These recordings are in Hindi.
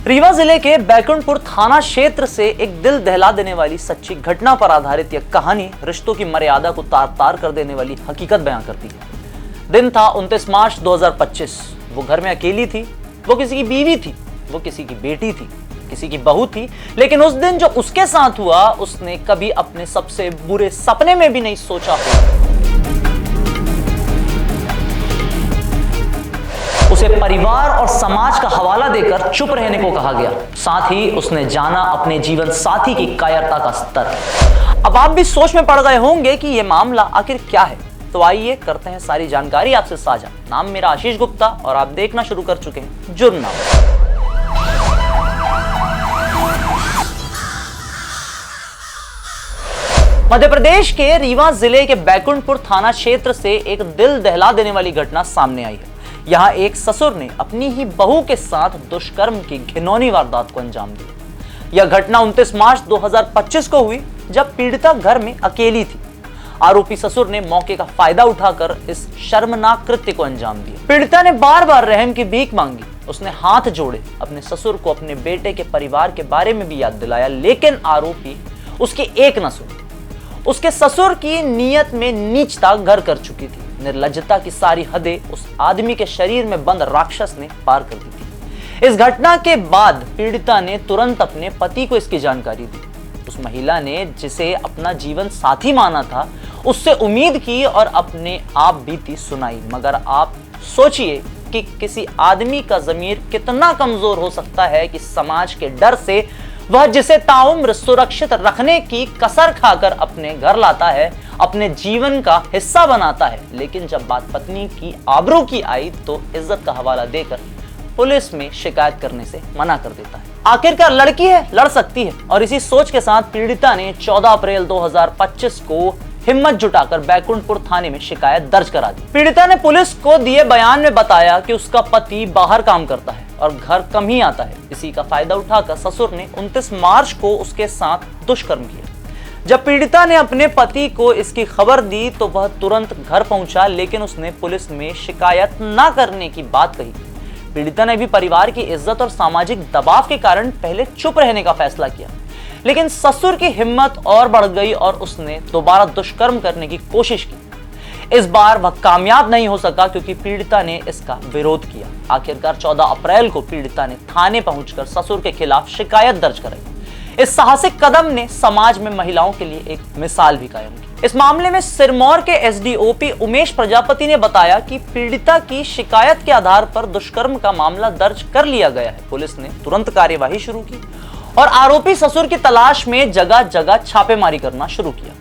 रीवा जिले के बैकुंठपुर थाना क्षेत्र से एक दिल दहला देने वाली सच्ची घटना पर आधारित यह कहानी रिश्तों की मर्यादा को तार तार कर देने वाली हकीकत बयां करती है। दिन था 29 मार्च 2025। वो घर में अकेली थी। वो किसी की बीवी थी, वो किसी की बेटी थी, किसी की बहू थी। लेकिन उस दिन जो उसके साथ हुआ, उसने कभी अपने सबसे बुरे सपने में भी नहीं सोचा होगा। उसे परिवार और समाज का हवाला देकर चुप रहने को कहा गया। साथ ही उसने जाना अपने जीवन साथी की कायरता का स्तर। अब आप भी सोच में पड़ गए होंगे कि यह मामला आखिर क्या है, तो आइए करते हैं सारी जानकारी आपसे साझा। नाम मेरा आशीष गुप्ता और आप देखना शुरू कर चुके हैं जुर्मनामा। मध्य प्रदेश के रीवा जिले के बैकुंठपुर थाना क्षेत्र से एक दिल दहला देने वाली घटना सामने आई है। यहाँ एक ससुर ने अपनी ही बहू के साथ दुष्कर्म की घिनौनी वारदात को अंजाम दिया। यह घटना 29 मार्च 2025 को हुई, जब पीड़िता घर में अकेली थी। आरोपी ससुर ने मौके का फायदा उठाकर इस शर्मनाक कृत्य को अंजाम दिया। पीड़िता ने बार बार रहम की भीख मांगी। उसने हाथ जोड़े अपने ससुर को अपने बेटे के परिवार के बारे में भी याद दिलाया, लेकिन आरोपी उसकी एक न सुनी। उसके ससुर की नीयत में नीचता घर कर चुकी थी। निर्लज्जता की सारी हदें उस आदमी के शरीर में बंद राक्षस ने पार कर दी थी। इस घटना के बाद पीड़िता ने तुरंत अपने पति को इसकी जानकारी दी। उस महिला ने जिसे अपना जीवन साथी माना था, उससे उम्मीद की और अपने आप बीती सुनाई। मगर आप सोचिए कि किसी आदमी का ज़मीर कितना कमजोर हो सकता है कि समाज के डर से वह जिसे ताउम्र सुरक्षित रखने की कसर खाकर अपने घर लाता है, अपने जीवन का हिस्सा बनाता है, लेकिन जब बात पत्नी की आबरू की आई तो इज्जत का हवाला देकर पुलिस में शिकायत करने से मना कर देता है। आखिरकार लड़की है, लड़ सकती है, और इसी सोच के साथ पीड़िता ने 14 अप्रैल 2025 को हिम्मत जुटाकर बैकुंठपुर थाने में शिकायत दर्ज करा दी। पीड़िता ने पुलिस को दिए बयान में बताया कि उसका पति बाहर काम करता है और घर कम ही आता है। इसी का फायदा उठाकर ससुर ने 29 मार्च को उसके साथ दुष्कर्म किया। जब पीड़िता ने अपने पति को इसकी खबर दी तो वह तुरंत घर पहुंचा, लेकिन उसने पुलिस में शिकायत न करने की बात कही। पीड़िता ने भी परिवार की इज्जत और सामाजिक दबाव के कारण पहले चुप रहने का फैसला किया, लेकिन ससुर की हिम्मत और बढ़ गई और उसने दोबारा दुष्कर्म करने की कोशिश की। इस बार वह कामयाब नहीं हो सका क्योंकि पीड़िता ने इसका विरोध किया। आखिरकार 14 अप्रैल को पीड़िता ने थाने पहुंचकर ससुर के खिलाफ शिकायत दर्ज कराई। इस साहसिक कदम ने समाज में महिलाओं के लिए एक मिसाल भी कायम की। इस मामले में सिरमौर के एसडीओपी उमेश प्रजापति ने बताया कि पीड़िता की शिकायत के आधार पर दुष्कर्म का मामला दर्ज कर लिया गया है। पुलिस ने तुरंत कार्यवाही शुरू की और आरोपी ससुर की तलाश में जगह जगह छापेमारी करना शुरू किया।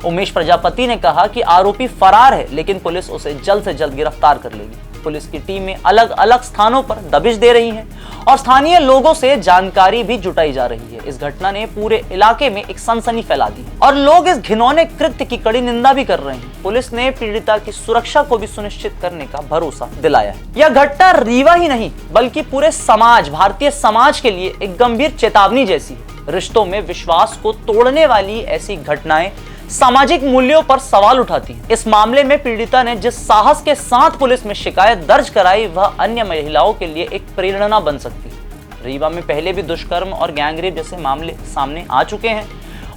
उमेश प्रजापति ने कहा कि आरोपी फरार है, लेकिन पुलिस उसे जल्द से जल्द गिरफ्तार कर लेगी। पुलिस की टीमें अलग अलग स्थानों पर दबिश दे रही हैं और स्थानीय लोगों से जानकारी भी जुटाई जा रही है। इस घटना ने पूरे इलाके में एक सनसनी फैला दी और लोग इस घिनौने कृत्य की कड़ी निंदा भी कर रहे हैं। पुलिस ने पीड़िता की सुरक्षा को भी सुनिश्चित करने का भरोसा दिलाया है। यह घटना रीवा ही नहीं बल्कि पूरे समाज, भारतीय समाज के लिए एक गंभीर चेतावनी जैसी है। रिश्तों में विश्वास को तोड़ने वाली ऐसी घटनाएं सामाजिक मूल्यों पर सवाल उठाती है। इस मामले में पीड़िता ने जिस साहस के साथ पुलिस में शिकायत दर्ज कराई, वह अन्य महिलाओं के लिए एक प्रेरणा बन सकती है। रीवा में पहले भी दुष्कर्म और गैंगरेप जैसे मामले सामने आ चुके हैं।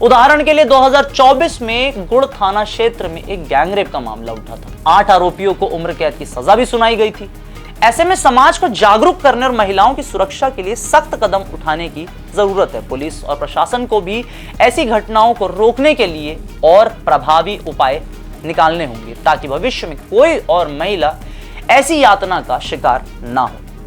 उदाहरण के लिए 2024 में गुड़ थाना क्षेत्र में एक गैंगरेप का मामला उठा था। 8 आरोपियों को उम्र कैद की सजा भी सुनाई गई थी। ऐसे में समाज को जागरूक करने और महिलाओं की सुरक्षा के लिए सख्त कदम उठाने की जरूरत है। पुलिस और प्रशासन को भी ऐसी घटनाओं को रोकने के लिए और प्रभावी उपाय निकालने होंगे ताकि भविष्य में कोई और महिला ऐसी यातना का शिकार ना हो।